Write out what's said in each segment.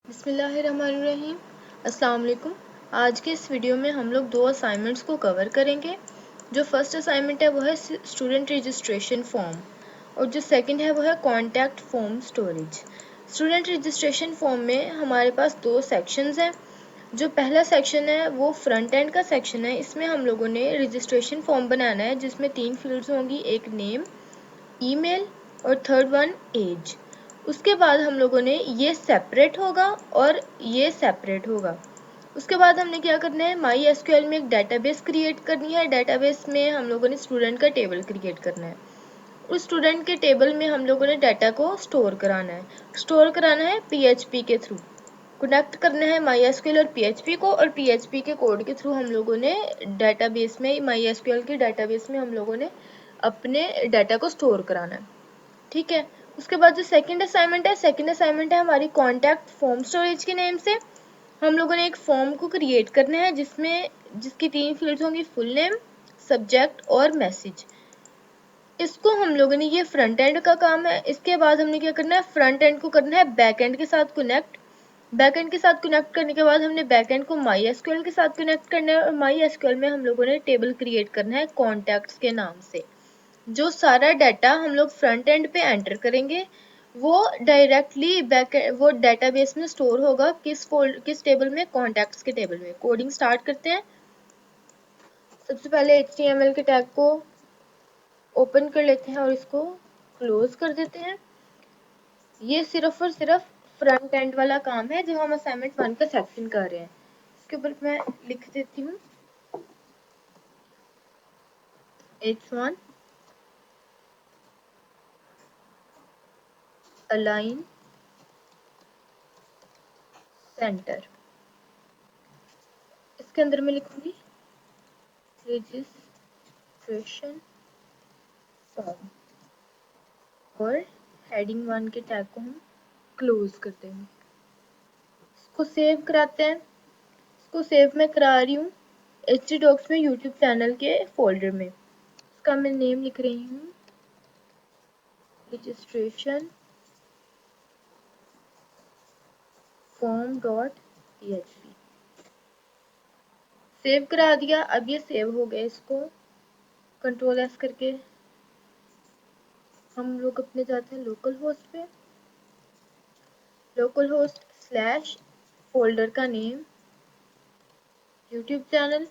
बिस्मिल्लाहिर्रहमानिर्रहीम। अस्सलाम वालेकुम। आज के इस वीडियो में हम लोग दो असाइनमेंट्स को कवर करेंगे। जो फर्स्ट असाइनमेंट है वो है स्टूडेंट रजिस्ट्रेशन फॉर्म और जो सेकंड है वो है contact form storage. Student registration form में हमारे पास दो सेक्शंस हैं। जो पहला सेक्शन है वो फ्रंट एंड का सेक्शन है। इसमें हम लोगों ने रजिस्ट्रेशन फॉर्म बनाना है जिसमें 3 फील्ड्स होंगी, एक नेम, ईमेल और थर्ड वन एज। उसके बाद हम लोगों ने ये सेपरेट होगा और ये सेपरेट होगा। उसके बाद हमने क्या करना है, माई एसक्यूएल में एक डेटाबेस क्रिएट करनी है। डेटाबेस में हम लोगों ने स्टूडेंट का टेबल क्रिएट करना है। उस स्टूडेंट के टेबल में हम लोगों ने डाटा को स्टोर कराना है। स्टोर कराना है पीएचपी के थ्रू। कनेक्ट करना है माई एसक्यूएल और पीएचपी को, और पीएचपी के कोड के थ्रू हम लोगों ने डेटाबेस में, माई एसक्यूएल के डेटाबेस में हम लोगों ने अपने डाटा को स्टोर कराना है। ठीक है। उसके बाद जो सेकंड असाइनमेंट है हमारी कॉन्टैक्ट फॉर्म स्टोरेज के नेम से। हम लोगों ने एक फॉर्म को क्रिएट करना है जिसकी 3 फील्ड्स होंगी, फुल नेम, सब्जेक्ट और मैसेज। इसको हम लोगों ने, ये फ्रंट एंड का काम है। इसके बाद हमने क्या करना है, फ्रंट एंड को करना है बैक एंड के साथ कनेक्ट। बैक एंड के साथ कनेक्ट करने के बाद हमने बैक एंड को माई एसक्यूएल के साथ कनेक्ट करना है और माई एसक्यूएल में हम लोगों ने टेबल क्रिएट करना है कॉन्टैक्ट्स के नाम से। जो सारा डाटा हम लोग फ्रंट एंड पे एंटर करेंगे वो डायरेक्टली वो डेटाबेस में स्टोर होगा। किस टेबल में, कॉन्टैक्ट्स के टेबल में। कोडिंग स्टार्ट करते हैं। सबसे पहले HTML के टैग को ओपन कर लेते हैं और इसको क्लोज कर देते हैं। ये सिर्फ और सिर्फ फ्रंट एंड वाला काम है जो हम असाइनमेंट 1 का सेक्शन कर रहे हैं। इसके ऊपर मैं लिख देती हूँ H1 अलाइन सेंटर। इसके अंदर मैं लिखूंगी रजिस्ट्रेशन फॉर्म और हेडिंग 1 के टैग को हम क्लोज कर देंगे। इसको सेव कराते हैं। इसको सेव मैं करा रही हूँ htdocs में यूट्यूब चैनल के फोल्डर में। इसका मैं नेम लिख रही हूँ रजिस्ट्रेशन form.php। सेव करा दिया। अब ये सेव हो गया। इसको कंट्रोल S करके हम लोग अपने जाते हैं लोकल होस्ट पे। लोकल होस्ट स्लैश फोल्डर का name YouTube channel.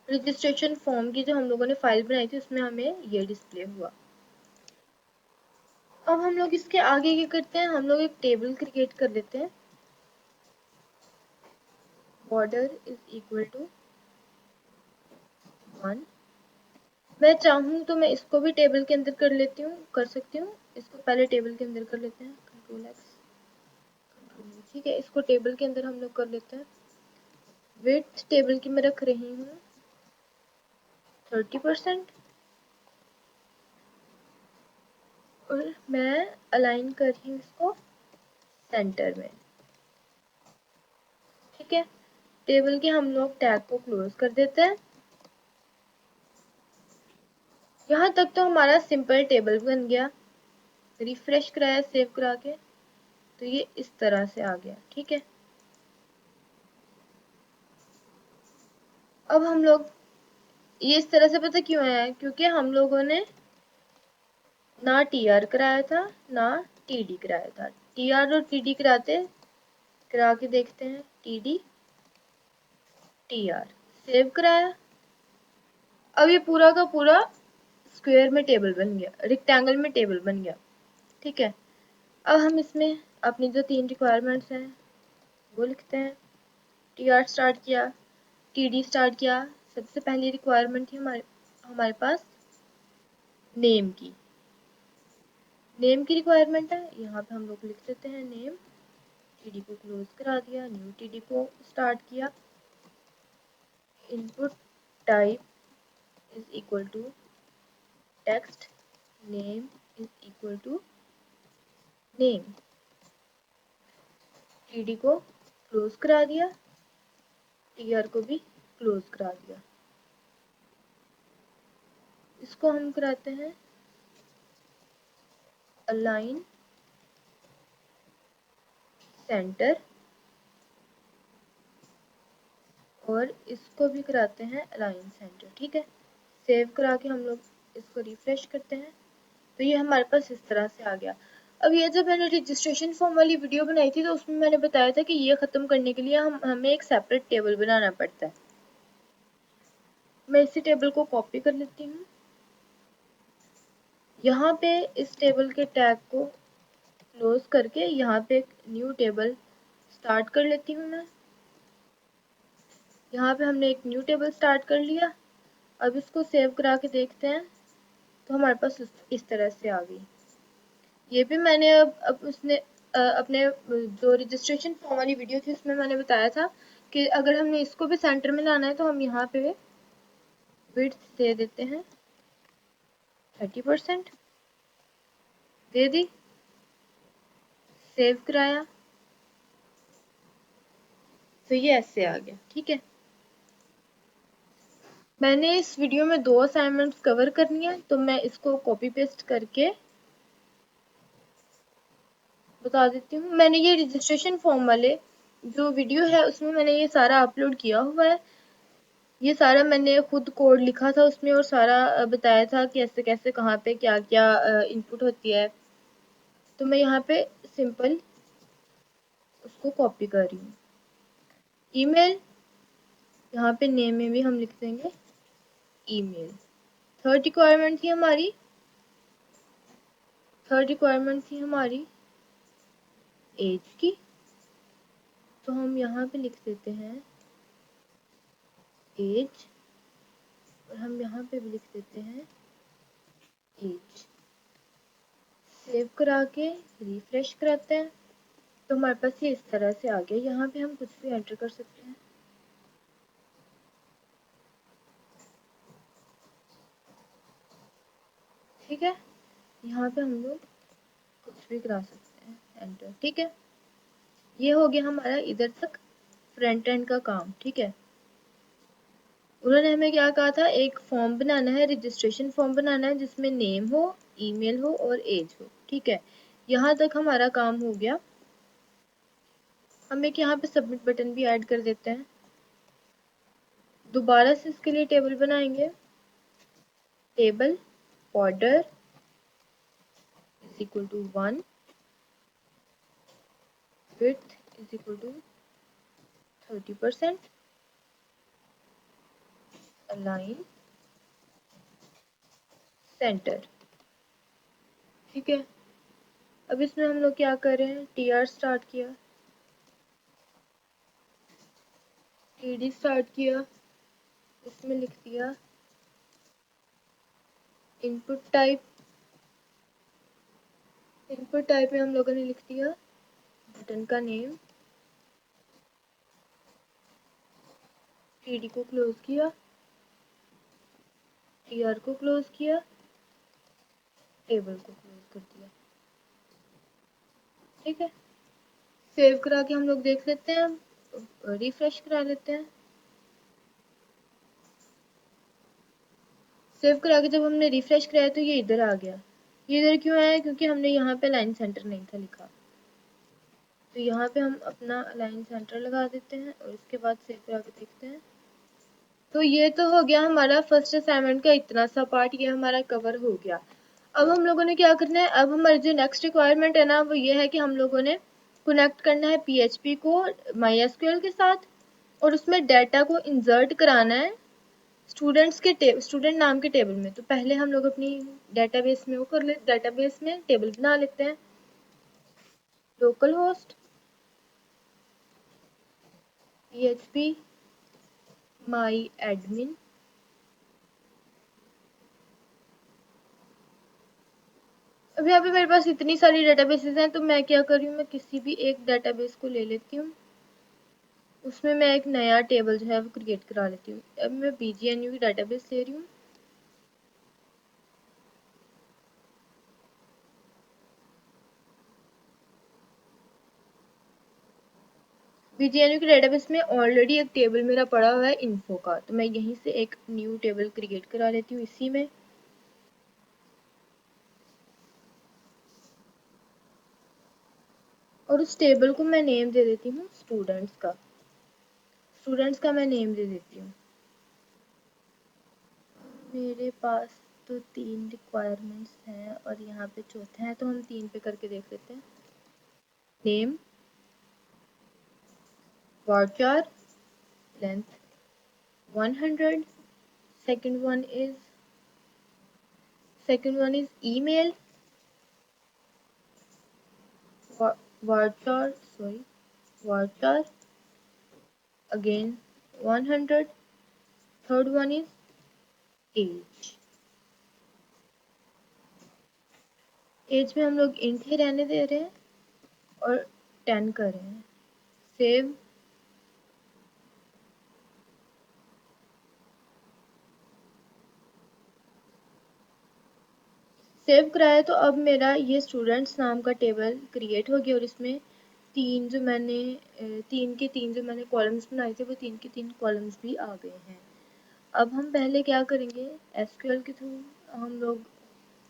Registration form की जो हम लोगों ने फाइल बनाई थी उसमें हमें ये डिस्प्ले हुआ। अब हम लोग इसके आगे क्या करते हैं, हम लोग एक टेबल क्रिएट कर लेते हैं। Border is equal to 1। मैं चाहूँ तो मैं इसको भी टेबल के अंदर कर सकती हूँ। इसको पहले टेबल के अंदर कर लेते हैं, कंट्रोल एक्स। ठीक है, इसको टेबल के अंदर हम लोग कर लेते हैं। विड्थ टेबल की मैं रख रही हूँ 30% और मैं अलाइन कर रही हूँ इसको सेंटर में। ठीक है, टेबल के हम लोग टैग को क्लोज कर देते हैं। यहाँ तक तो हमारा सिंपल टेबल बन गया। रिफ्रेश कराया सेव करा के तो ये इस तरह से आ गया। ठीक है, अब हम लोग, ये इस तरह से पता क्यों आया है, क्योंकि हम लोगों ने ना TR कराया था ना TD कराया था। TR और TD करा के देखते हैं। TD TR सेव कराया। अब ये पूरा का पूरा स्क्वायर में टेबल बन गया, रेक्टेंगल में टेबल बन गया। ठीक है, अब हम इसमें अपनी जो 3 रिक्वायरमेंट्स हैं वो लिखते हैं। TR स्टार्ट किया, TD स्टार्ट किया। सबसे पहली रिक्वायरमेंट थी हमारे पास नेम की। नेम की रिक्वायरमेंट है, यहाँ पे हम लोग लिख देते हैं नेम। TD को क्लोज करा दिया, न्यू TD को स्टार्ट किया। Input type is equal to text, name is equal to name. TD को क्लोज करा दिया, TR को भी क्लोज करा दिया। इसको हम कराते हैं अलाइन सेंटर, और इसको भी कराते हैं अलाइन सेंटर। ठीक है, सेव करा के हम लोग इसको रिफ्रेश करते हैं तो ये हमारे पास इस तरह से आ गया। अब ये जब मैंने रजिस्ट्रेशन फॉर्म वाली वीडियो बनाई थी तो उसमें मैंने बताया था कि ये ख़त्म करने के लिए हमें एक सेपरेट टेबल बनाना पड़ता है। मैं इसी टेबल को कॉपी कर लेती हूँ। यहाँ पे इस टेबल के टैग को क्लोज करके यहाँ पे एक न्यू टेबल स्टार्ट कर लेती हूँ मैं। यहाँ पे हमने एक न्यू टेबल स्टार्ट कर लिया। अब इसको सेव करा के देखते हैं तो हमारे पास इस तरह से आ गई। ये भी मैंने अब उसने अपने जो रजिस्ट्रेशन फॉर्म वाली वीडियो थी उसमें मैंने बताया था कि अगर हमने इसको भी सेंटर में लाना है तो हम यहाँ पे विड्थ दे देते हैं 30%, दे दी, सेव कराया तो ये ऐसे आ गया। ठीक है, मैंने इस वीडियो में 2 असाइनमेंट्स कवर करनी है तो मैं इसको कॉपी पेस्ट करके बता देती हूँ। मैंने ये रजिस्ट्रेशन फॉर्म वाले जो वीडियो है उसमें मैंने ये सारा अपलोड किया हुआ है। ये सारा मैंने खुद कोड लिखा था उसमें और सारा बताया था कि कैसे कैसे कहाँ पे क्या क्या इनपुट होती है। तो मैं यहाँ पे सिंपल उसको कॉपी कर रही हूँ। ईमेल, यहाँ पे नेम में भी हम लिख देंगे ईमेल। थर्ड रिक्वायरमेंट थी हमारी एज की, तो हम यहाँ पे लिख देते हैं एज, और हम यहाँ पे भी लिख देते हैं एज। सेव करा के रिफ्रेश कराते हैं तो हमारे पास ये इस तरह से आ गया। यहाँ पे हम कुछ भी एंटर कर सकते हैं। ठीक है, यहाँ पे हम लोग कुछ भी करा सकते हैं, एंटर। ठीक है, ये हो गया हमारा इधर तक फ्रंट एंड का काम। ठीक है, उन्होंने हमें क्या कहा था, एक फॉर्म बनाना है, रजिस्ट्रेशन फॉर्म बनाना है जिसमें नेम हो, ईमेल हो और एज हो। ठीक है, यहाँ तक हमारा काम हो गया। हम एक यहाँ पे सबमिट बटन भी ऐड कर देते हैं। दोबारा से इसके लिए टेबल बनाएंगे, table order is equal to 1, width is equal to 30%, align center। ठीक है, अब इसमें हम लोग क्या कर रहे हैं, टी आर स्टार्ट किया, टी डी स्टार्ट किया, इसमें लिख दिया इनपुट टाइप। इनपुट टाइप में हम लोगों ने लिख दिया बटन का नेम, टी डी को क्लोज किया, टी आर को क्लोज किया, टेबल को क्लोज कर दिया। ठीक है, सेव करा के हम लोग देख लेते हैं, रिफ्रेश करा लेते हैं। सेव करा के जब हमने रिफ्रेश कराया तो ये इधर आ गया। ये इधर क्यों आया, क्योंकि हमने यहाँ पे लाइन सेंटर नहीं था लिखा। तो यहाँ पे हम अपना लाइन सेंटर लगा देते हैं और इसके बाद सेव करा के देखते हैं। तो ये तो हो गया हमारा फर्स्ट असाइनमेंट का इतना सा पार्ट, ये हमारा कवर हो गया। अब हम लोगों ने क्या करना है, अब हमारी जो नेक्स्ट रिक्वायरमेंट है ना वो ये है कि हम लोगों ने कनेक्ट करना है PHP को MySQL के साथ और उसमें डाटा को इंसर्ट कराना है स्टूडेंट नाम के टेबल में। तो पहले हम लोग अपनी डेटाबेस में वो कर ले, डेटाबेस में टेबल बना लेते हैं। लोकल होस्ट PHP माई एडमिन, अब यहाँ पे मेरे पास इतनी सारी डेटाबेसेस हैं तो मैं क्या कर रही हूँ, मैं किसी भी एक डेटाबेस को ले लेती हूँ, उसमें मैं एक नया टेबल जो है वो क्रिएट करा लेती हूँ। अब मैं BGNU की डेटाबेस ले रही हूँ। BGNU की डेटाबेस में ऑलरेडी एक टेबल मेरा पड़ा हुआ है इन्फो का, तो मैं यहीं से एक न्यू टेबल क्रिएट करा लेती हूँ इसी में। और और उस टेबल को मैं नेम दे देती हूँ स्टूडेंट्स का मैं नेम दे देती हूँ। मेरे पास तो 3 रिक्वायरमेंट्स हैं और यहाँ पे चौथा है, तो हम 3 पे करके देख लेते हैं। Name varchar length 100, second one is email varchar again 100, third one is age में हम लोग इंट ही रहने दे रहे हैं और 10 कर रहे हैं। सेव कराया तो अब मेरा ये स्टूडेंट्स नाम का टेबल क्रिएट हो गया और इसमें तीन जो मैंने कॉलम्स बनाए थे वो 3 के 3 कॉलम्स भी आ गए हैं। अब हम पहले क्या करेंगे, एसक्यूएल के थ्रू हम लोग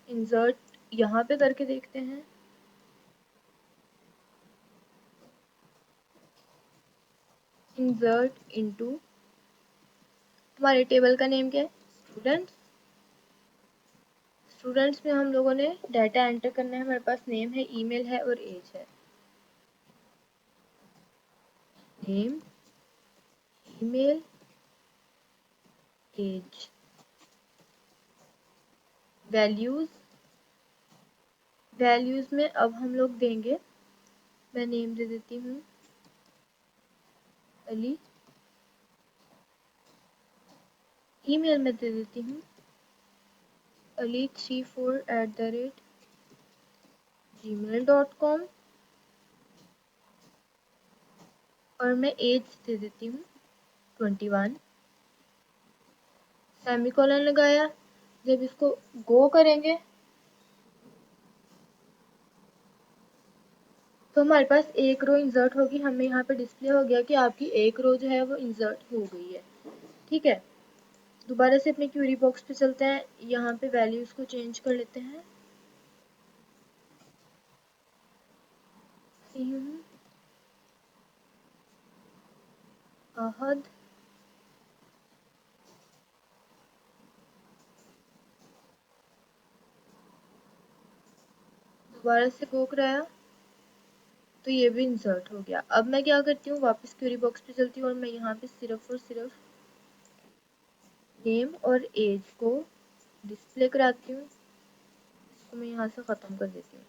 इंसर्ट यहाँ पे करके देखते हैं। इंसर्ट इनटू, हमारे टेबल का नेम क्या है, स्टूडेंट्स में हम लोगों ने डाटा एंटर करना है। हमारे पास नेम है, ईमेल है और एज है। Name, email, as. वैल्यूज में अब हम लोग देंगे, मैं नेम दे देती हूँ अली, ईमेल में दे देती हूँ ali34@gmail.com और मैं एज दे देती हूँ 21। सेमीकोलन लगाया। जब इसको गो करेंगे तो हमारे पास एक रो इंसर्ट होगी। हमें यहाँ पे डिस्प्ले हो गया कि आपकी एक रो जो है वो इंसर्ट हो गई है। ठीक है, दोबारा से अपने क्वेरी बॉक्स पे चलते हैं। यहाँ पे वैल्यूज को चेंज कर लेते हैं। अहद, दोबारा से गो कराया तो ये भी इंसर्ट हो गया। अब मैं क्या करती हूँ, वापस क्वेरी बॉक्स पे चलती हूँ और मैं यहाँ पे सिर्फ और सिर्फ नेम और एज को डिस्प्ले कराती हूँ। इसको मैं यहाँ से ख़त्म कर देती हूँ।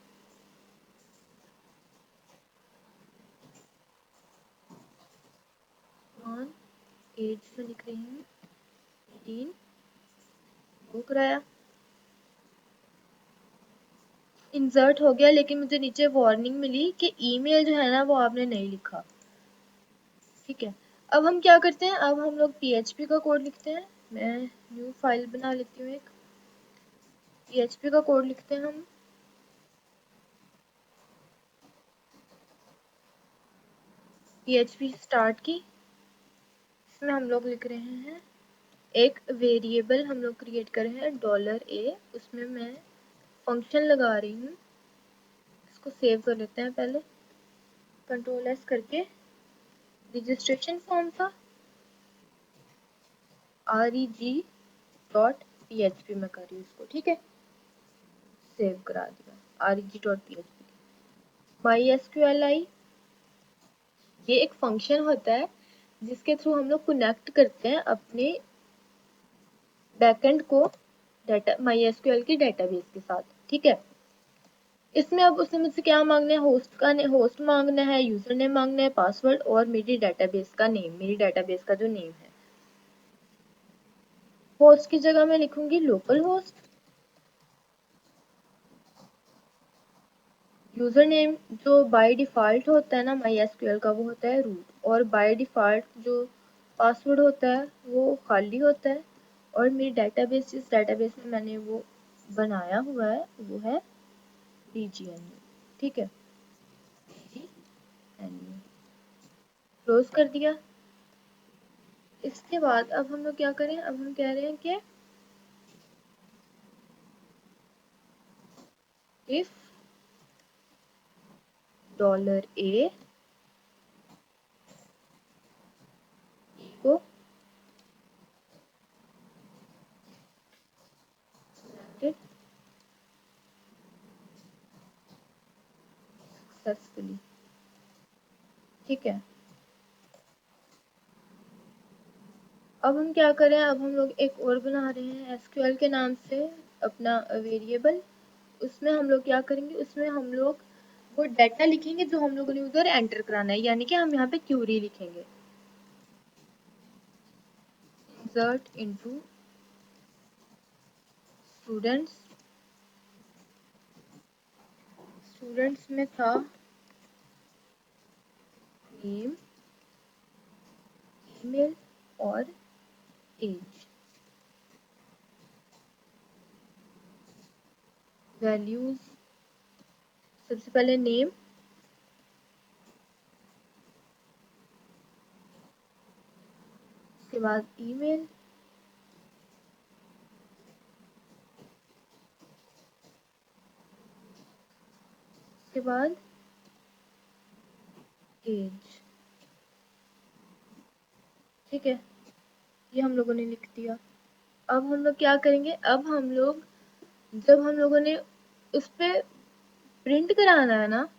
एज में लिख रही हूँ 18, वो कराया, इंसर्ट हो गया। लेकिन मुझे नीचे वार्निंग मिली कि ईमेल जो है ना वो आपने नहीं लिखा। ठीक है, अब हम क्या करते हैं, अब हम लोग PHP का कोड लिखते हैं। मैं न्यू फाइल बना लेती हूँ एक, PHP का कोड लिखते हैं हम। PHP स्टार्ट की, इसमें हम लोग लिख रहे हैं एक वेरिएबल हम लोग क्रिएट कर रहे हैं $a, उसमें मैं फंक्शन लगा रही हूँ। इसको सेव कर लेते हैं पहले, Ctrl+S करके। रजिस्ट्रेशन फॉर्म था, reg.php में कर रही हूँ इसको। ठीक है, सेव करा दिया reg.php। MySQLi ये एक फंक्शन होता है जिसके थ्रू हम लोग कनेक्ट करते हैं अपने बैकएंड को MySQL की डेटाबेस के साथ। ठीक है, इसमें अब उसने मुझसे क्या मांगना है, होस्ट मांगना है, यूजर नेम मांगना है, पासवर्ड और मेरी डेटाबेस का नेम, मेरी डेटाबेस का जो नेम है। होस्ट की जगह मैं लिखूंगी लोकल होस्ट। यूजर नेम जो बाय डिफॉल्ट होता है ना MySQL का, वो होता है रूट, और बाय डिफॉल्ट जो पासवर्ड होता है वो खाली होता है। और मेरी डेटाबेस, जिस डेटाबेस में मैंने वो बनाया हुआ है वो है DGNU। ठीक है, क्लोज कर दिया। इसके बाद अब हम लोग क्या करें, अब हम कह रहे हैं कि if $a को सक्सेसफुली। ठीक है, अब हम क्या करें, अब हम लोग एक और बना रहे हैं एसक्यूएल के नाम से अपना वेरिएबल। उसमें हम लोग क्या करेंगे, उसमें हम लोग वो डाटा लिखेंगे जो हम लोगों ने उधर एंटर कराना है, यानी कि हम यहाँ पे क्यूरी लिखेंगे, इंसर्ट इनटू स्टूडेंट्स। स्टूडेंट्स में था नेम, ईमेल और एज। वैल्यूज, सबसे पहले नेम, उसके बाद ईमेल, उसके बाद एज। ठीक है, ये हम लोगों ने लिख दिया। अब हम लोग क्या करेंगे, अब हम लोग जब हम लोगों ने उस पे प्रिंट कराना है ना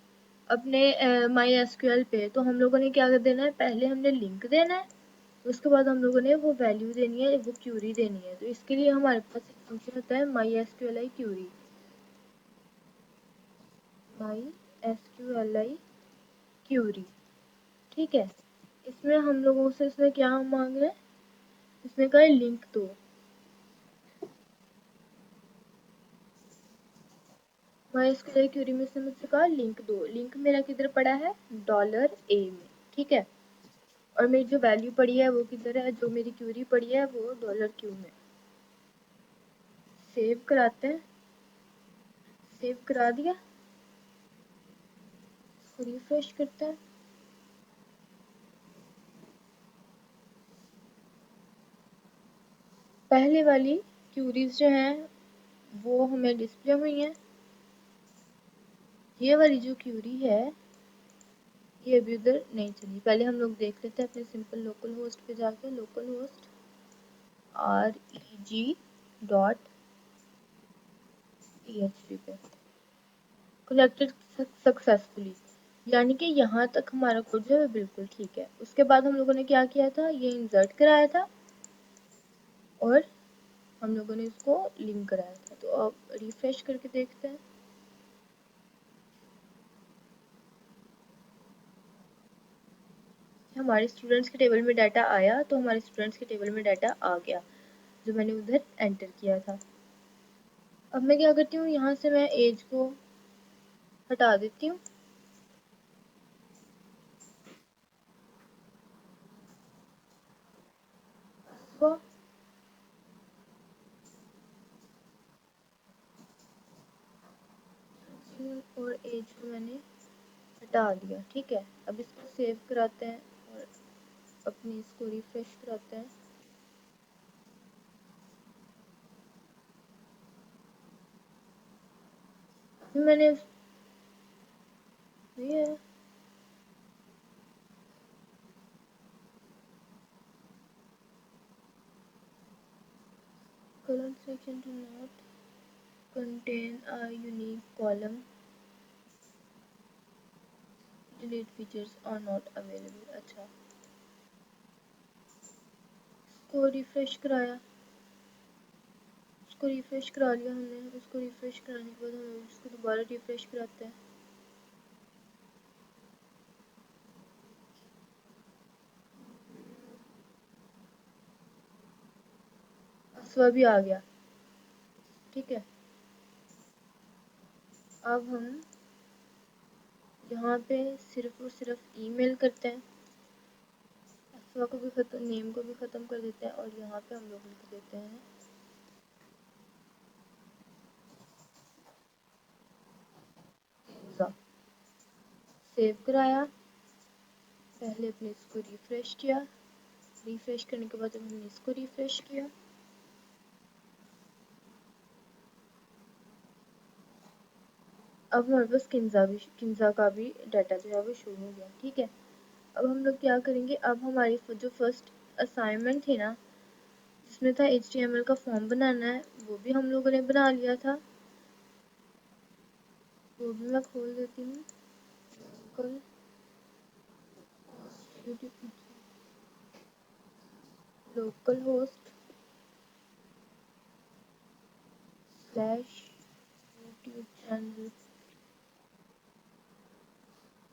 अपने माई एसक्यूएल पे, तो हम लोगों ने क्या कर देना है, पहले हमने लिंक देना है, उसके बाद हम लोगों ने वो वैल्यू देनी है, वो क्यूरी देनी है। तो इसके लिए हमारे पास एक फंक्शन होता है MySQL query, MySQL query. ठीक है, इसमें हम लोगों से इसमें क्या मांग रहे हैं, इसमें कहा लिंक दो। माई एसक्यूएल क्यूरी में से मुझसे कहा लिंक दो। लिंक मेरा किधर पड़ा है, $a में। ठीक है, और मेरी जो वैल्यू पड़ी है वो किधर है, जो मेरी क्यूरी पड़ी है वो $q में। सेव कराते हैं, सेव करा दिया, इसको रिफ्रेश करते हैं। पहले वाली क्यूरीज जो हैं वो हमें डिस्प्ले हुई हैं। ये वाली जो क्यूरी है ये अभी उधर नहीं चली। पहले हम लोग देख लेते हैं अपने सिंपल लोकल होस्ट पे जाके, लोकल होस्ट reg.php पे कनेक्टेड सक्सेसफुली, यानी कि यहाँ तक हमारा कोड जो है बिल्कुल ठीक है। उसके बाद हम लोगों ने क्या किया था, ये इंसर्ट कराया था और हम लोगों ने इसको लिंक कराया था। तो अब रिफ्रेश करके देखते हैं, हमारे स्टूडेंट्स के टेबल में डाटा आया, तो हमारे स्टूडेंट्स के टेबल में डाटा आ गया जो मैंने उधर एंटर किया था। अब मैं क्या करती हूँ, यहाँ से मैं एज को हटा देती हूँ, और एज को मैंने हटा दिया। ठीक है, अब इसको सेव कराते हैं और अपनी इसको रिफ्रेश कराते हैं। मैंने ये column section do not contain a unique column, delete features are not available। अच्छा, इसको रिफ्रेश कराया, उसको रिफ्रेश करा लिया हमने। उसको रिफ्रेश कराने के बाद हम इसको दोबारा रिफ्रेश कराते हैं। स्व भी आ गया। ठीक है, अब हम यहाँ पे सिर्फ और सिर्फ ईमेल करते हैं, स्व को भी खत्म, नेम को भी खत्म कर देते हैं और यहाँ पे हम लोग लिख देते हैं सेव कराया। पहले अपने इसको रिफ्रेश किया, रिफ्रेश करने के बाद हमने इसको रिफ्रेश किया, अब हमारे पास किन्जा का भी डाटा जो है वो शुरू हो गया। ठीक है, अब हम लोग क्या करेंगे, अब हमारी जो फर्स्ट असाइनमेंट थी ना, जिसमें था HTML का फॉर्म बनाना है, वो भी हम लोगों ने बना लिया था। वो भी मैं खोल देती हूँ। कल local host slash YouTube channel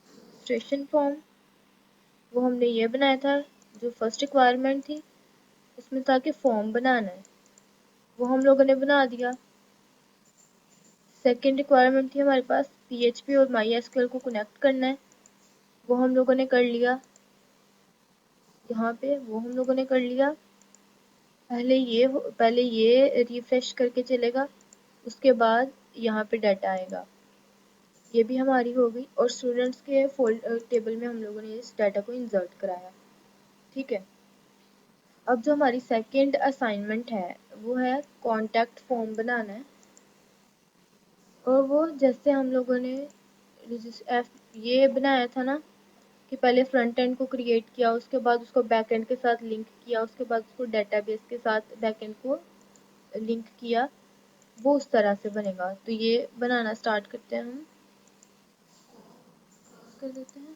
registration form, वो हमने ये बनाया था। जो फर्स्ट रिक्वायरमेंट थी उसमें था कि फॉर्म बनाना है, वो हम लोगों ने बना दिया। सेकेंड रिक्वायरमेंट थी हमारे पास PHP और MySQL को कनेक्ट करना है, वो हम लोगों ने कर लिया। यहाँ पे वो हम लोगों ने कर लिया। पहले ये रिफ्रेश करके चलेगा, उसके बाद यहाँ पे डाटा आएगा। ये भी हमारी हो गई, और स्टूडेंट्स के टेबल में हम लोगों ने इस डाटा को इंसर्ट कराया। ठीक है, अब जो हमारी सेकेंड असाइनमेंट है वो है कॉन्टैक्ट फॉर्म बनाना है। और वो जैसे हम लोगों ने ये बनाया था ना, कि पहले फ्रंट एंड को क्रिएट किया, उसके बाद उसको बैक एंड के साथ लिंक किया, उसके बाद उसको डेटाबेस के साथ बैक एंड को लिंक किया, वो उस तरह से बनेगा। तो ये बनाना स्टार्ट करते हैं, हम कर देते हैं।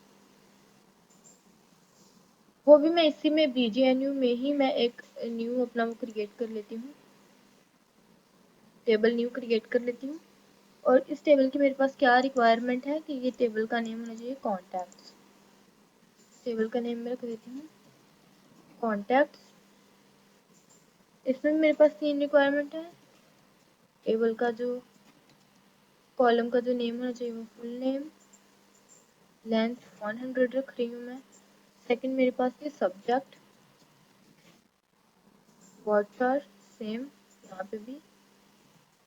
वो भी मैं इसी में BGNU में ही मैं एक न्यू अपना वो क्रिएट कर लेती हूँ, टेबल न्यू क्रिएट कर लेती हूँ। और इस टेबल की मेरे पास क्या रिक्वायरमेंट है कि ये टेबल का नेम होना चाहिए कॉन्टैक्ट्स। टेबल का नेम मैं रख देती हूँ कॉन्टैक्ट्स। इसमें मेरे पास 3 रिक्वायरमेंट है। टेबल का जो कॉलम का जो नेम होना चाहिए वो फुल नेम, लेंथ 100 रख रही हूँ मैं। सेकंड मेरे पास है सब्जेक्ट, वर्ड्स आर सेम, यहाँ पे भी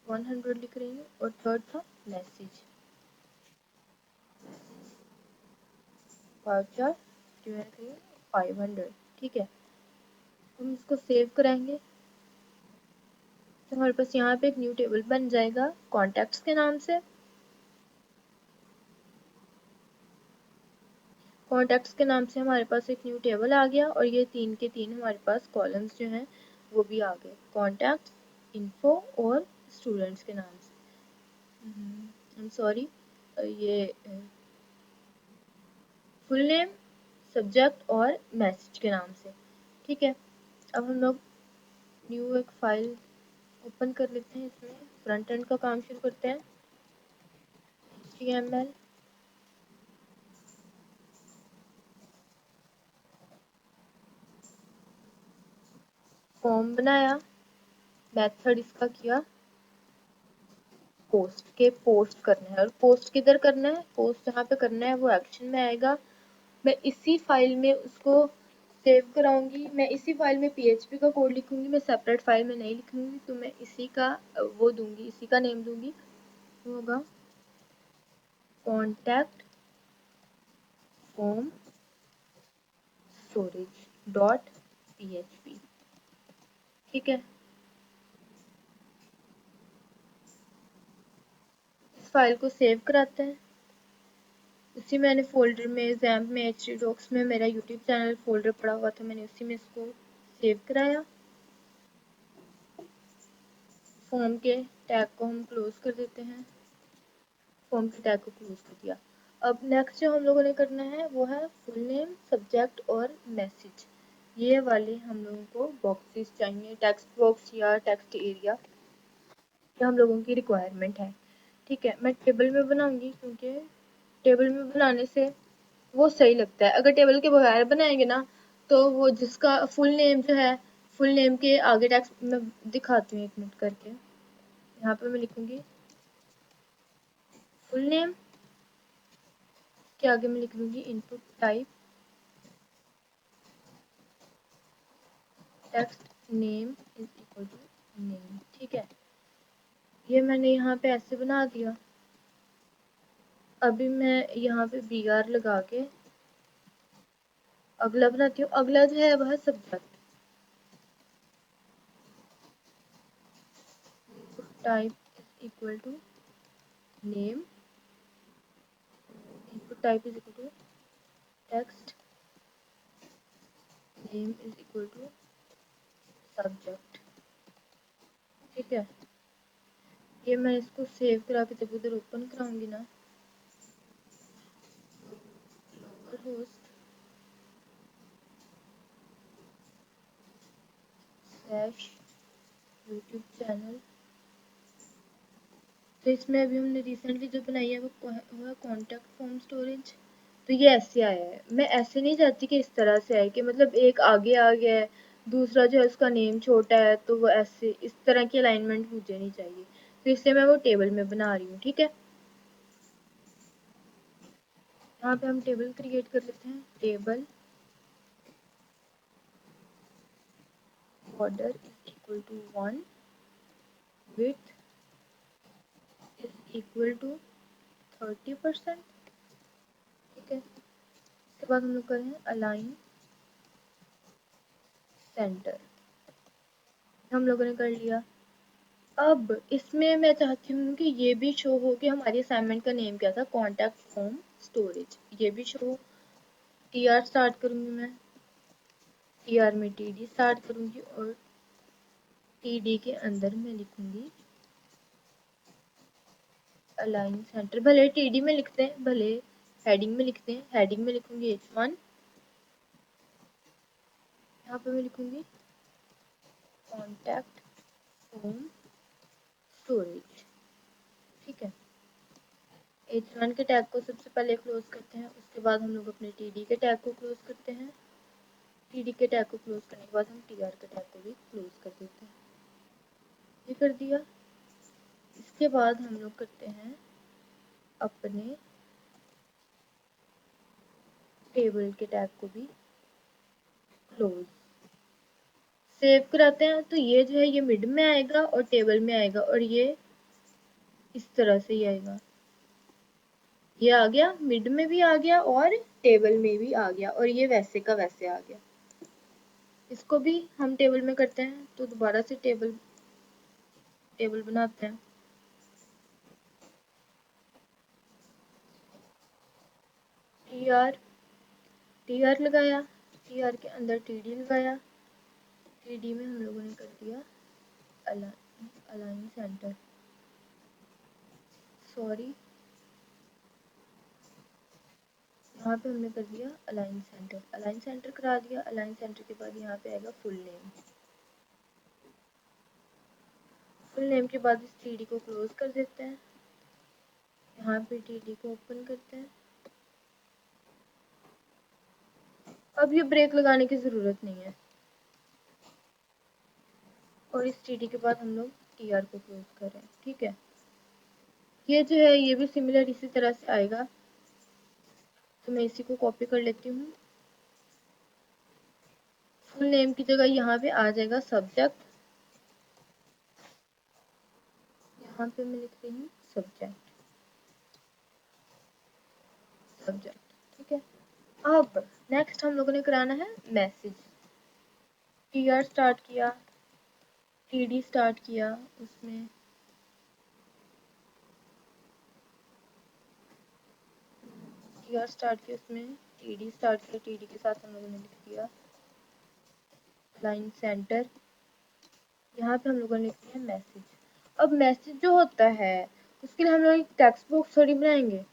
100 लिख रही हूँ। और थर्ड था मैसेज, वर्ड्स आर 500। ठीक है, हम इसको सेव कराएंगे तो हमारे पास यहाँ पे एक न्यू टेबल बन जाएगा कॉन्टैक्ट्स के नाम से। कॉन्टैक्ट्स के नाम से हमारे पास एक न्यू टेबल आ गया, और ये 3 के 3 हमारे पास कॉलम्स जो हैं वो भी आ गए, कॉन्टैक्ट्स, इन्फो और स्टूडेंट्स के नाम से। आई एम सॉरी, ये फुल नेम, सब्जेक्ट और मैसेज के नाम से। ठीक है, अब हम लोग न्यू एक फाइल ओपन कर लेते हैं, इसमें फ्रंट एंड का काम शुरू करते हैं। HTML फॉर्म बनाया, मेथड इसका किया पोस्ट के, पोस्ट करना है। और पोस्ट किधर करना है, पोस्ट जहाँ पे करना है वो एक्शन में आएगा। मैं इसी फाइल में उसको सेव कराऊंगी, मैं इसी फाइल में PHP का कोड लिखूंगी, मैं सेपरेट फाइल में नहीं लिखूंगी। तो मैं इसी का वो दूंगी, इसी का नेम दूंगी, वो होगा contact form storage dot PHP। ठीक है, इस फाइल को सेव कराते हैं। उसी मैंने फोल्डर में जैम्प में htdocs में मेरा यूट्यूब चैनल फोल्डर पड़ा हुआ था, मैंने उसी में इसको सेव कराया। फॉर्म के टैग को हम क्लोज कर देते हैं, फॉर्म के टैग को क्लोज कर दिया। अब नेक्स्ट जो हम लोगों ने करना है वो है फुल नेम, सब्जेक्ट और मैसेज। ये वाले हम लोगों को बॉक्सेस चाहिए, टेक्स्ट बॉक्स या टेक्स्ट एरिया, ये हम लोगों की रिक्वायरमेंट है। ठीक है, मैं टेबल में बनाऊंगी क्योंकि टेबल में बनाने से वो सही लगता है। अगर टेबल के बगैर बनाएंगे ना, तो वो जिसका फुल नेम जो है, फुल नेम के आगे टेक्स्ट में दिखाती हूँ, 1 मिनट करके। यहाँ पे मैं लिखूंगी फुल नेम के आगे मैं लिख लूंगी input type text name is equal to name. ठीक है, ये मैंने यहाँ पे ऐसे बना दिया। अभी मैं यहाँ पे BR लगा के अगला बनाती हूँ। अगला जो है वह subject, type is equal to name, type is equal to text name is equal to subject. ठीक है, ये मैं इसको सेव करा के जब उधर ओपन कराऊंगी ना, local host slash YouTube channel, तो इसमें अभी हमने रिसेंटली जो बनाई है वो है कॉन्टैक्ट फॉर्म स्टोरेज। तो ये ऐसे आया है। मैं ऐसे नहीं चाहती कि इस तरह से आए कि मतलब एक आगे आ गया है, दूसरा जो है उसका नेम छोटा है, तो वो ऐसे इस तरह की अलाइनमेंट मुझे नहीं चाहिए, तो इसलिए मैं वो टेबल में बना रही हूँ। ठीक है, यहाँ पे हम टेबल क्रिएट कर लेते हैं। Table border is equal to 1, width is equal to 30%। ठीक है, इसके बाद हम लोग करें अलाइन सेंटर, हम लोगों ने कर लिया। अब इसमें मैं चाहती हूँ कि ये भी शो हो कि हमारी असाइनमेंट का नेम क्या था, कॉन्टैक्ट फॉर्म स्टोरेज, ये भी शो हो। टी आर स्टार्ट करूँगी मैं, टी आर में टी डी स्टार्ट करूँगी और टी डी के अंदर मैं लिखूँगी अलाइन सेंटर। भले टी डी में लिखते हैं, भले हेडिंग में लिखते हैं, हेडिंग में लिखूँगी H1, यहाँ पे मैं लिखूँगी कॉन्टैक्ट फॉर्म स्टोरेज। ठीक है, H1 के टैग को सबसे पहले क्लोज करते हैं, उसके बाद हम लोग अपने TD के टैग को क्लोज करते हैं। TD के टैग को क्लोज करने के बाद हम TR के टैग को भी क्लोज कर देते हैं। ये कर दिया। इसके बाद हम लोग करते हैं अपने टेबल के टैग को भी क्लोज। सेव कराते हैं, तो ये जो है ये मिड में आएगा और टेबल में आएगा, और ये इस तरह से ही आएगा। ये आ गया, मिड में भी आ गया और टेबल में भी आ गया, और ये वैसे का वैसे आ गया। इसको भी हम टेबल में करते हैं, तो दोबारा से टेबल बनाते हैं। टी आर लगाया, टी आर के अंदर टी डी लगाया, टी डी में हम लोगों ने कर दिया अलाइन सेंटर, सॉरी यहाँ पे हमने कर दिया अलाइन सेंटर करा दिया। अलाइन सेंटर के बाद यहाँ पे आएगा फुल नेम। फुल नेम के बाद इस टी डी को क्लोज कर देते हैं, यहाँ पे टी डी को ओपन करते हैं। अब ये ब्रेक लगाने की ज़रूरत नहीं है, और इस टी डी के बाद हम लोग टी आर को क्लोज करें। ठीक है, ये जो है ये भी सिमिलर इसी तरह से आएगा, तो मैं इसी को कॉपी कर लेती हूँ। फुल नेम की जगह यहाँ पे आ जाएगा सब्जेक्ट, यहाँ पे मैं लिख रही हूँ सब्जेक्ट। ठीक है, अब नेक्स्ट हम लोगों ने कराना है मैसेज। टी आर स्टार्ट किया, टी डी स्टार्ट किया, उसमें टी आर स्टार्ट किया, उसमें टी डी स्टार्ट किया, टी डी के साथ हम लोगों ने लिख दिया लाइन सेंटर। यहाँ पे हम लोगों ने लिख दिया मैसेज। अब मैसेज जो होता है उसके लिए हम लोग एक टेक्स्ट बॉक्स थोड़ी बनाएंगे,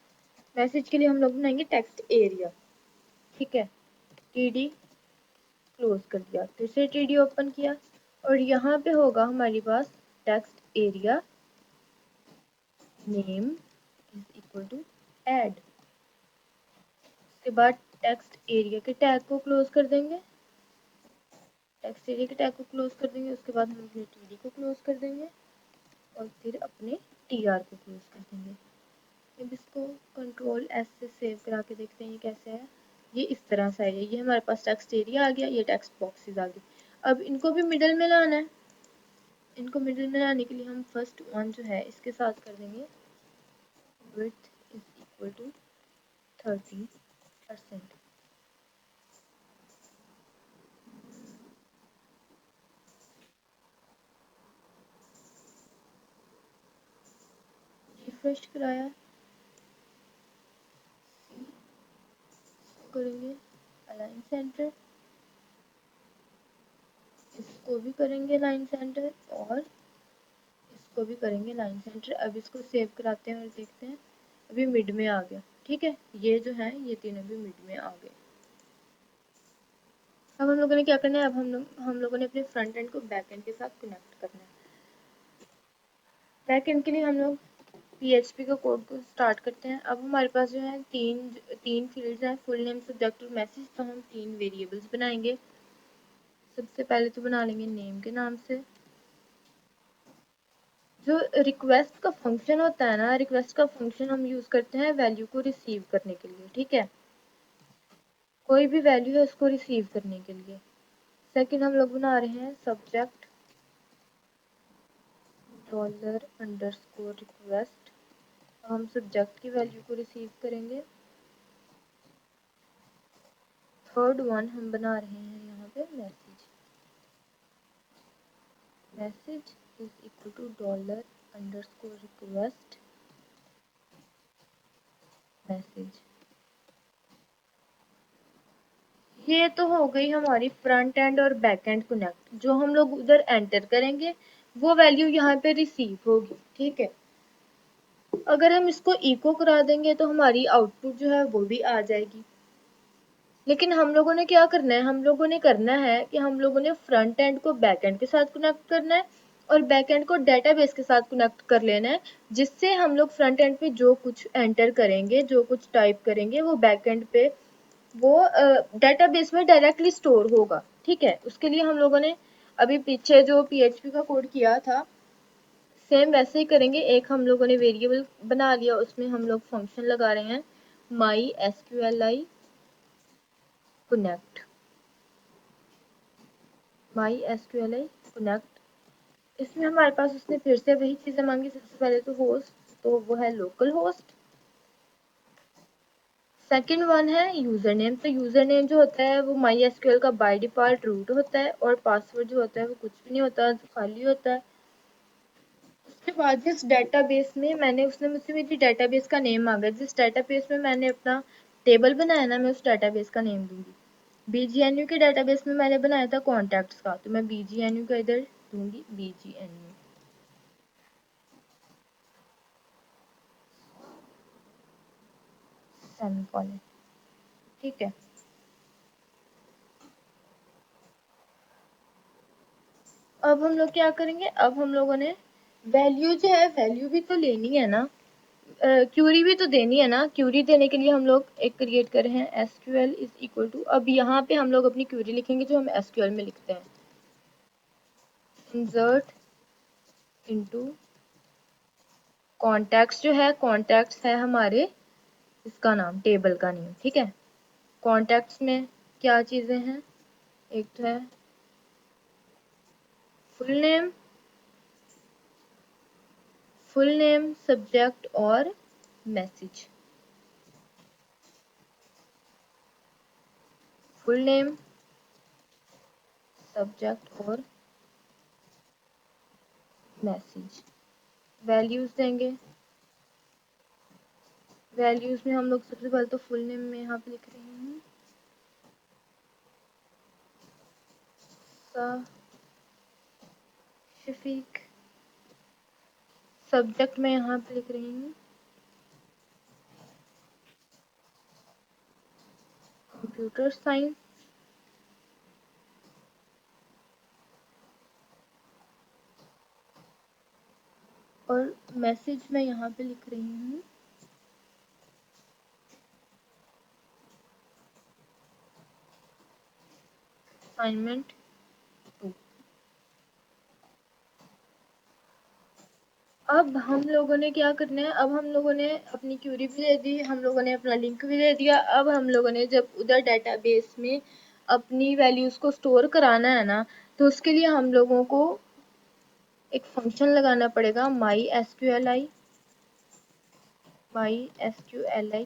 मैसेज के लिए हम लोग बनाएंगे टेक्स्ट एरिया। ठीक है, टी डी क्लोज कर दिया, फिर से टी डी ओपन किया, और यहाँ पे होगा हमारे पास text area name is equal to add. उसके बाद टेक्स्ट एरिया के टैग को क्लोज कर देंगे, टेक्स्ट एरिया के टैग को क्लोज कर देंगे, उसके बाद हम अपने टी डी को क्लोज कर देंगे, और फिर अपने टी आर को क्लोज कर देंगे। अब इसको कंट्रोल एस से सेव करा के देखते हैं ये कैसे है। ये इस तरह से आएगा, ये हमारे पास टेक्स्ट एरिया आ गया, ये टेक्स्ट बॉक्सेस आ गए। अब इनको भी मिडल में लाना है, इनको मिडिल में लाने के लिए हम फर्स्ट वन जो है इसके साथ कर देंगे width is equal to 30%। Refresh कराया, करेंगे अलाइन सेंटर, इसको भी करेंगे लाइन सेंटर और इसको भी करेंगे लाइन सेंटर। अब इसको सेव कराते हैं और देखते हैं, अभी मिड में आ गया। ठीक है, ये जो है ये तीनों भी मिड में आ गए। अब हम लोगों ने क्या करना है, अब हम लोगों ने अपने फ्रंट एंड को बैक एंड के साथ कनेक्ट करना है। बैक एंड के लिए हम लोग PHP का कोड को स्टार्ट करते हैं। अब हमारे पास जो है तीन फील्ड्स हैं, फुल नेम, सब्जेक्ट और मैसेज। तो हम 3 वेरिएबल्स बनाएंगे। सबसे पहले तो बना लेंगे नेम के नाम से। जो रिक्वेस्ट का फंक्शन होता है ना, रिक्वेस्ट का फंक्शन हम यूज करते हैं वैल्यू को रिसीव करने के लिए। ठीक है, कोई भी वैल्यू है उसको रिसीव करने के लिए। सेकंड हम लोग बना रहे हैं सब्जेक्ट $_request। हम सब्जेक्ट की वैल्यू को रिसीव करेंगे। थर्ड वन हम बना रहे हैं यहाँ पे message. Message is equal to $_request message. ये तो हो गई हमारी फ्रंट एंड और बैक एंड कनेक्ट। जो हम लोग उधर एंटर करेंगे वो वैल्यू यहाँ पे रिसीव होगी। ठीक है, अगर हम इसको इको करा देंगे तो हमारी आउटपुट जो है वो भी आ जाएगी। लेकिन हम लोगों ने क्या करना है, हम लोगों ने करना है कि हम लोगों ने फ्रंट एंड को बैक एंड के साथ कनेक्ट करना है और बैक एंड को डेटाबेस के साथ कनेक्ट कर लेना है, जिससे हम लोग फ्रंट एंड पे जो कुछ एंटर करेंगे, जो कुछ टाइप करेंगे, वो बैक एंड पे वो डेटाबेस में डायरेक्टली स्टोर होगा। ठीक है, उसके लिए हम लोगों ने अभी पीछे जो PHP का कोड किया था सेम वैसे ही करेंगे। एक हम लोगों ने वेरिएबल बना लिया, उसमें हम लोग फंक्शन लगा रहे हैं mysqli connect। mysqli connect, इसमें हमारे पास उसने फिर से वही चीजें मांगी। सबसे पहले तो होस्ट, तो वो है लोकल होस्ट। सेकेंड वन है यूजर नेम। तो यूजर नेम जो होता है वो MySQL का बाय डिफॉल्ट रूट होता है और पासवर्ड जो होता है वो कुछ भी नहीं होता, खाली होता है। उसके बाद जिस डेटाबेस में उसने मुझसे मेरी डेटाबेस का नेम मांगा, जिस डेटाबेस में मैंने अपना टेबल बनाया ना, मैं उस डेटाबेस का नेम दूंगी। BGNU के डेटाबेस में मैंने बनाया था कॉन्टैक्ट्स का, तो मैं BGNU का इधर दूंगी BGNU। सेमीकोलन। ठीक है, अब हम लोग क्या करेंगे, अब हम लोगों ने वैल्यू जो है, वैल्यू भी तो लेनी है ना, क्यूरी भी तो देनी है ना। क्यूरी देने के लिए हम लोग एक क्रिएट कर रहे हैं SQL इज इक्वल टू, अब यहाँ पे हम लोग अपनी क्यूरी लिखेंगे जो हम SQL में लिखते हैं, इंसर्ट इनटू कॉन्टैक्ट्स। जो है कॉन्टैक्ट्स है हमारे इसका नाम, टेबल का नेम। ठीक है, कॉन्टैक्ट्स में क्या चीजें हैं, एक तो है फुल नेम सब्जेक्ट और मैसेज। फुल नेम सब्जेक्ट और मैसेज। वैल्यूज देंगे, वैल्यूज में हम लोग सबसे पहले तो फुल नेम में यहाँ पे लिख रहे हैं शफीक। सब्जेक्ट में यहाँ पे लिख रही हूँ कंप्यूटर साइंस। और मैसेज में यहाँ पे लिख रही हूँ असाइनमेंट 2। अब हम लोगों ने क्या करना है, अब हम लोगों ने अपनी क्यूरी भी दे दी, हम लोगों ने अपना लिंक भी दे दिया। अब हम लोगों ने जब उधर डेटाबेस में अपनी वैल्यूज को स्टोर कराना है ना, तो उसके लिए हम लोगों को एक फंक्शन लगाना पड़ेगा mysqli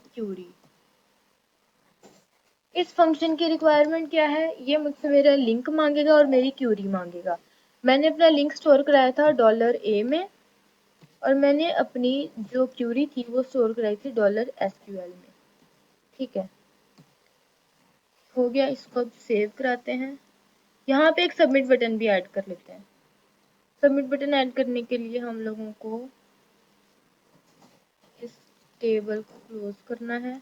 क्यूरी। इस फंक्शन की रिक्वायरमेंट क्या है, ये मुझसे मेरा लिंक मांगेगा और मेरी क्यूरी मांगेगा। मैंने अपना लिंक स्टोर कराया था $A में और मैंने अपनी जो क्यूरी थी वो स्टोर कराई थी $SQL में। ठीक है, हो गया, इसको अब सेव कराते हैं। यहाँ पे एक सबमिट बटन भी ऐड कर लेते हैं। सबमिट बटन ऐड करने के लिए हम लोगों को इस टेबल को क्लोज करना है,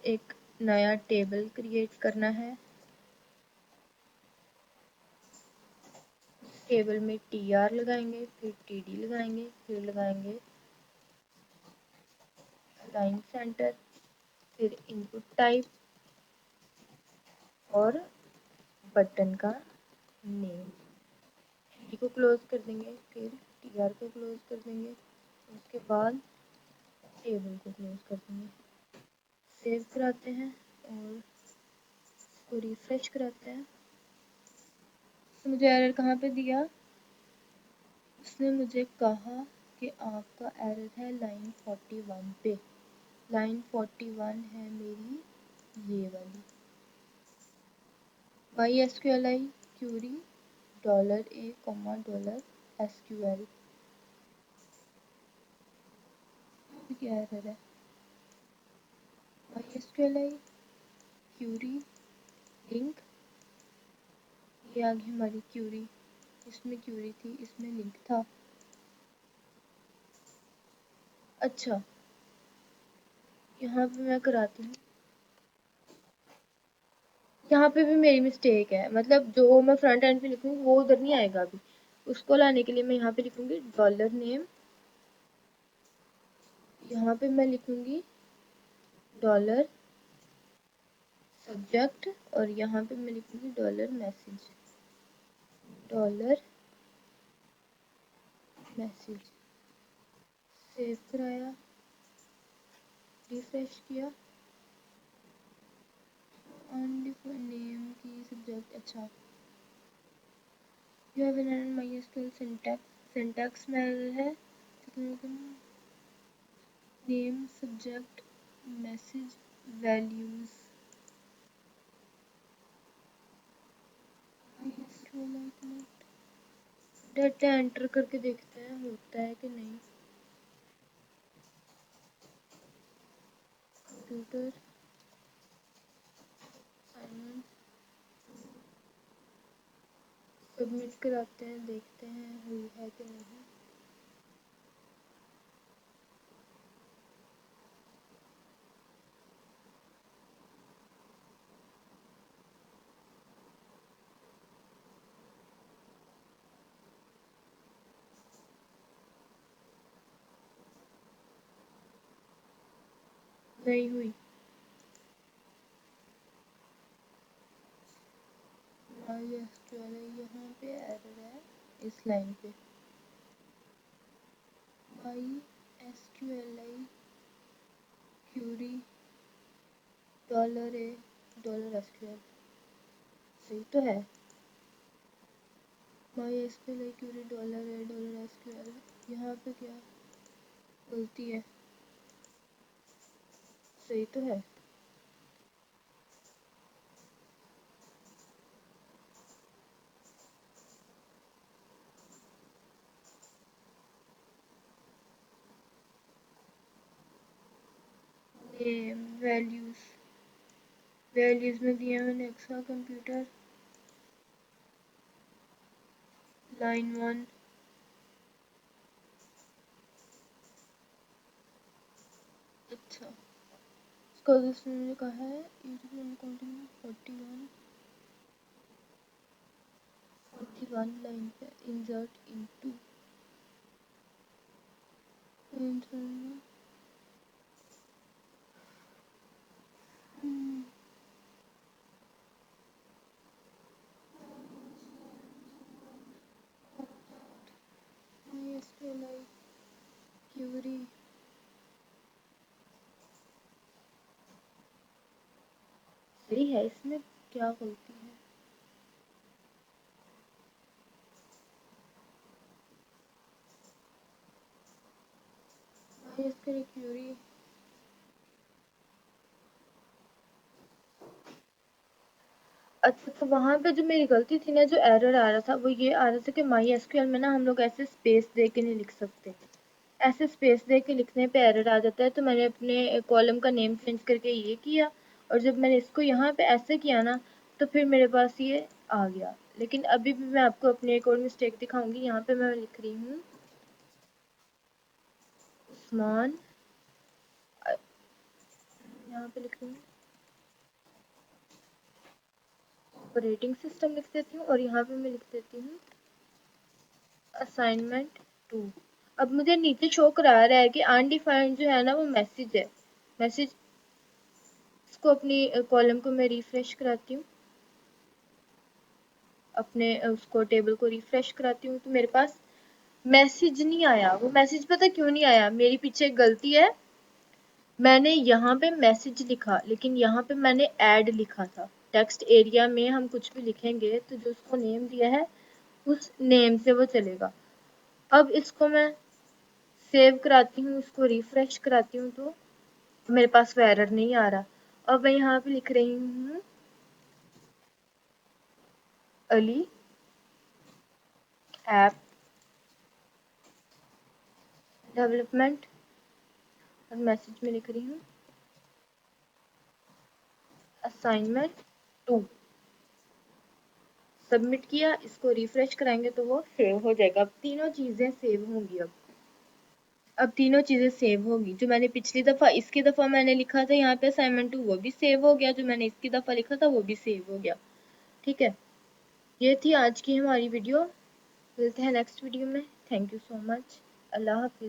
एक नया टेबल क्रिएट करना है। टेबल में tr लगाएंगे, फिर td लगाएंगे, फिर लगाएंगे लाइन सेंटर, फिर इनपुट टाइप और बटन का नेम। td को क्लोज कर देंगे, फिर tr को क्लोज कर देंगे, उसके बाद टेबल को क्लोज कर देंगे। सेव कराते हैं और इसको रिफ्रेश कराते हैं। तो मुझे एरर कहाँ पे दिया? उसने मुझे कहा कि आपका एरर है लाइन 41 पे। लाइन 41 है मेरी ये वाली, MySQLi क्यूरी $a $SQL। क्या एरर है? MySQLi क्यूरी लिंक, ये आ गई हमारी क्यूरी, इसमें क्यूरी थी, इसमें लिंक था। अच्छा, यहाँ पे मैं कराती हूँ, यहाँ पे भी मेरी मिस्टेक है, मतलब जो मैं फ्रंट एंड पे लिखूंगी वो उधर नहीं आएगा अभी। उसको लाने के लिए मैं यहाँ पे लिखूंगी $नेम, यहाँ पे मैं लिखूंगी $सब्जेक्ट और यहाँ पे मैं लिखूंगी $मैसेज, $मैसेज। सेव कराया, रिफ्रेश किया, नेम की सब्जेक्ट। अच्छा, you have an MySQL syntax में एरर है, name subject message values. Data enter करके देखते हैं होता है कि नहीं। कंप्यूटर असाइनमेंट सबमिट कराते हैं, देखते हैं हुई है कि नहीं। नहीं हुई। MySQL यहाँ पे एरर है इस लाइन पे। MySQL क्यूरी $a$SQL, सही तो है। MySQL क्यूरी $a$SQL, यहाँ पे क्या गलती है? सही तो है। ये वैल्यूज में दिया मैंने एक्स्ट्रा कंप्यूटर लाइन 1। अच्छा, इसका उसने मुझे कहा है 41 लाइन पे इंसर्ट इनटू, MySQL क्यूरी सही है, इसमें क्या गलती है? MySQL क्यूरी अच्छा, तो वहाँ पे जो मेरी गलती थी ना, जो एरर आ रहा था वो ये आ रहा था कि MySQL में ना हम लोग ऐसे स्पेस दे के नहीं लिख सकते। ऐसे स्पेस दे के लिखने पे एरर आ जाता है, तो मैंने अपने कॉलम का नेम चेंज करके ये किया और जब मैंने इसको यहाँ पे ऐसे किया ना तो फिर मेरे पास ये आ गया। लेकिन अभी भी मैं आपको अपनी एक और मिस्टेक दिखाऊंगी। यहाँ पे मैं लिख रही हूँ उस्मान, यहाँ पे लिख रही हूँ ऑपरेटिंग सिस्टम लिख देती हूँ और यहाँ पे मैं लिख देती हूँ असाइनमेंट 2। अब मुझे नीचे शो करा रहा है कि अनडिफाइंड जो है ना वो मैसेज है। मैसेज इसको अपनी कॉलम को मैं रिफ्रेश कराती हूँ, अपने उसको टेबल को रिफ्रेश कराती हूँ तो मेरे पास मैसेज नहीं आया। वो मैसेज पता क्यों नहीं आया? मेरी पीछे एक गलती है। मैंने यहाँ पे मैसेज लिखा लेकिन यहाँ पे मैंने ऐड लिखा था। टेक्स्ट एरिया में हम कुछ भी लिखेंगे तो जो उसको नेम दिया है उस नेम से वो चलेगा। अब इसको मैं सेव कराती हूँ, इसको रिफ्रेश कराती हूँ तो मेरे पास वो एरर नहीं आ रहा। अब मैं यहाँ पे लिख रही हूँ अली ऐप डेवलपमेंट और मैसेज में लिख रही हूँ असाइनमेंट 2। सबमिट किया, इसको रिफ्रेश कराएंगे तो वो सेव हो जाएगा। अब तीनों चीज़ें सेव होंगी। अब तीनों चीज़ें सेव होगी। जो मैंने पिछली दफ़ा इसकी दफ़ा मैंने लिखा था यहाँ पे असाइनमेंट 2 वो भी सेव हो गया, जो मैंने इसकी दफ़ा लिखा था वो भी सेव हो गया। ठीक है, ये थी आज की हमारी वीडियो। मिलते हैं नेक्स्ट वीडियो में। Thank you so much. अल्लाह हाफिज़।